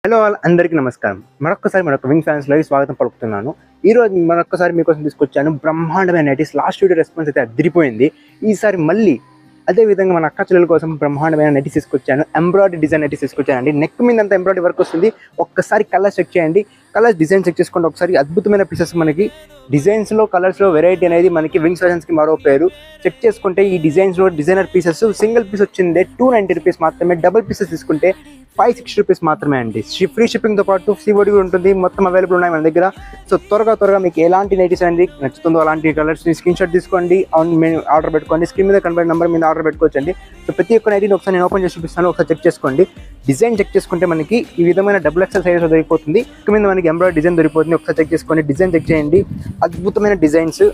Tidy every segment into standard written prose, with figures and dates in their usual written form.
Hello all అందరికీ నమస్కారం. మరొక్కసారి వింగ్ ఫ్యాన్స్ లైవ్ స్వాగతం పలుకుతున్నాను. ఈ రోజు మరొక్కసారి మీకోసం తీసుకొచ్చాను బ్రహ్మాండమైన నైటీస్. లాస్ట్ వీడియో రెస్పాన్స్ అయితే అదిరిపోయింది. ఈసారి మళ్ళీ అదే విధంగా మన అక్క చెల్లెల కోసం బ్రహ్మాండమైన నైటీస్ తీసుకొచ్చాను. ఎంబ్రాయిడరీ డిజైన్ నైటీస్ తీసుకొచ్చానండి. నెక్ మీద అంతా ఎంబ్రాయిడరీ వర్క్ వస్తుంది. ఒక్కసారి కలర్ చెక్ చేయండి, కలర్స్ డిజైన్ చెక్ చేసుకోండి. ఒకసారి అద్భుతమైన పీసెస్ మనకి డిజైన్స్లో కలర్స్లో వెరైటీ అనేది మనకి వింగ్స్ ఫ్యాషన్స్కి మరో పేరు. చెక్ చేసుకుంటే ఈ డిజైన్స్లో డిజైనర్ పీసెస్ సింగిల్ పీస్ వచ్చిందే 290 రూపీస్ మాత్రమే. డబుల్ పీసెస్ తీసుకుంటే 560 రూపీస్ మాత్రమే అండి. ఫ్రీ షిప్పింగ్తో పాటు సిఓడి కూడా ఉంటుంది. మొత్తం అవైలబుల్ ఉన్నాయి మన దగ్గర. సో త్వరగా మీకు ఎలాంటి నైటీస్ అనేది నచ్చుతుందో అలాంటి కలర్స్ స్క్రీన్ షాట్ తీసుకోండి, ఆర్డర్ పెట్టుకోండి. స్క్రీన్ మీద కనబడే నెంబర్ మీద ఆర్డర్ పెట్టుకోవచ్చండి. సో ప్రతి ఒక్క నైటీని ఒకసారి నేను ఓపెన్ చేసి చూపిస్తాను, ఒకసారి చెక్ చేసుకోండి. డిజైన్ చెక్ చేసుకుంటే మనకి ఈ విధమైన డబుల్ ఎక్సెల్ సైజ్ దొరికిపోతుంది. మీద మనకి ఎంబ్రాయిడరీ డిజైన్ దొరికిపోతుంది. ఒకసారి చెక్ చేసుకోండి, డిజైన్ చెక్ చేయండి. అద్భుతమైన డిజైన్స్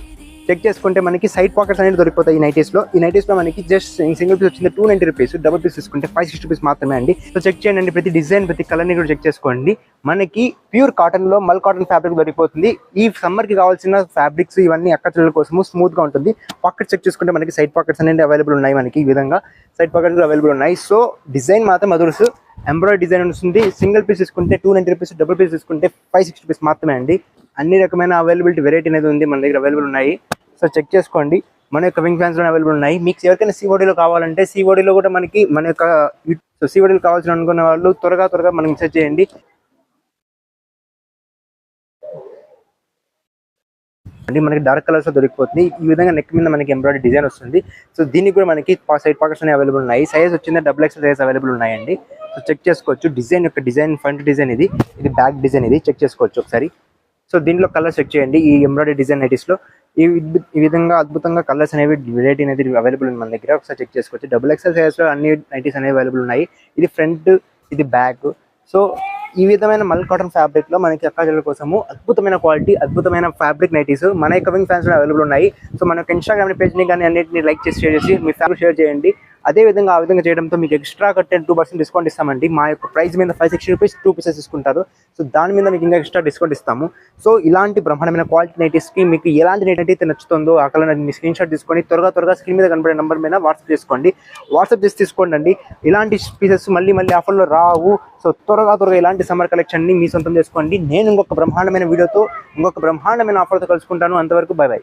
చెక్ చేసుకుంటే మనకి సైడ్ పాకెట్స్ అనేది దొరికిపోతాయి. ఈ నైటీస్లో మనకి జస్ట్ సింగిల్ పీస్ వచ్చింది 290 రూపీస్, డబుల్ పీస్ తీసుకుంటే 560 రూపీస్ మాత్రమే అండి. సో చెక్ చేయండి, ప్రతి డిజైన్ ప్రతి కలర్ని కూడా చెక్ చేసుకోండి. మనకి ప్యూర్ కాటన్లో మల్ కాటన్ ఫ్యాబ్రిక్ దొరికిపోతుంది. ఈ సమ్మర్కి కావాల్సిన ఫ్యాబ్రిక్స్ ఇవన్నీ అక్క చెల్లెల కోసము స్మూత్గా ఉంటుంది. పాకెట్ చెక్ చేసుకుంటే మనకి సైడ్ పాకెట్స్ అనేది అవైలబుల్ ఉన్నాయి. మనకి ఈ విధంగా సైడ్ పాకెట్స్ అవైలబుల్ ఉన్నాయి. సో డిజైన్ మాత్రం అదుర్స్ ఎంబ్రాయిడరీ డిజైన్ వస్తుంది. సింగిల్ పీస్ తీసుకుంటే 290 రూపీస్, డబుల్ పీస్ తీసుకుంటే 560 రూపీస్ మాత్రమే అండి. అన్ని రకమైన అవైలబిలిటీ వెరైటీ అనేది ఉంది మన దగ్గర అవైలబుల్ ఉన్నాయి. సో చెక్ చేసుకోండి. మన యొక్క వింగ్ ఫ్యాన్స్లో అవైలబుల్ ఉన్నాయి. మీకు ఎవరికైనా సిఓడిలో కావాలంటే సిఓడిలో కూడా మనకి మన యొక్క సిఓడిలో కావాల్సిన అనుకున్న వాళ్ళు త్వరగా మనకి మెసేజ్ చేయండి. అంటే మనకి డార్క్ కలర్స్ దొరికిపోతుంది. ఈ విధంగా నెక్ మీద మనకి ఎంబ్రాయిడరీ డిజైన్ వస్తుంది. సో దీనికి కూడా మనకి సైడ్ పాకెట్స్ అనేవి అవైలబుల్ ఉన్నాయి. సైజ్ వచ్చింది డబుల్ ఎక్స్ఎల్ సైజ్ అవైలబుల్ ఉన్నాయండి. సో చెక్ చేసుకోవచ్చు. డిజైన్ ఫ్రంట్ డిజైన్ ఇది బ్యాక్ డిజైన్ ఇది చెక్ చేసుకోవచ్చు ఒకసారి. సో దీంట్లో కలర్స్ చెక్ చేయండి. ఈ ఎంబ్రాయిడరీ డిజైన్ నైటీస్లో ఈ విధంగా అద్భుతంగా కలర్స్ అనేవి వెరైటీ అనేది అవైలబుల్ ఉంది మన దగ్గర. ఒకసారి చెక్ చేసుకోవచ్చు. డబుల్ ఎక్స్ఎల్ సైజ్లో అన్ని నైటీస్ అనేవి అవైలబుల్ ఉన్నాయి. ఇది ఫ్రంట్, ఇది బ్యాక్. సో ఈ విధమైన మల్ కాటన్ ఫ్యాబ్రిక్లో మనకి అక్క చెల్లెల కోసము అద్భుతమైన క్వాలిటీ, అద్భుతమైన ఫ్యాబ్రిక్ నైటీస్ మన యొక్క వింగ్ ఫ్యాన్స్లో అవైలబుల్ ఉన్నాయి. సో మన యొక్క ఇన్స్టాగ్రామ్ పేజ్ని కానీ అన్నింటినీ లైక్ చేసి షేర్ చేసి మీ ఫ్యామిలీ షేర్ చేయండి. అదేవిధంగా ఆ విధంగా చేయడంతో మీకు ఎక్స్ట్రా 2% డిస్కౌంట్ ఇస్తామండి. మా యొక్క ప్రైస్ మీద 560 రూపీస్ 2 పీసెస్ తీసుకుంటారు. సో దాని మీద మీకు ఇంకా ఎక్స్ట్రా డిస్కౌంట్ ఇస్తాము. సో ఇలాంటి బ్రహ్మాండమైన క్వాలిటీ నైటీస్కి మీకు ఎలాంటి నైట్ అయితే నచ్చుతుందో ఆ కలర్ మీ స్క్రీన్ షాట్ తీసుకొని త్వరగా స్క్రీన్ మీద కనబడే నెంబర్ మీద వాట్సాప్ చేసుకోండి. వాట్సాప్ చేసి తీసుకోండి అండి. ఇలాంటి పీసెస్ మళ్ళీ ఆఫర్లో రావు. సో త్వరగా ఇలాంటి సమ్మర్ కలెక్షన్ని మీ సొంతం చేసుకోండి. నేను ఇంకొక బ్రహ్మాండమైన వీడియోతో ఇంకొక బ్రహ్మాండమైన ఆఫర్తో కలుసుకుంటాను. అంతవరకు బై బై.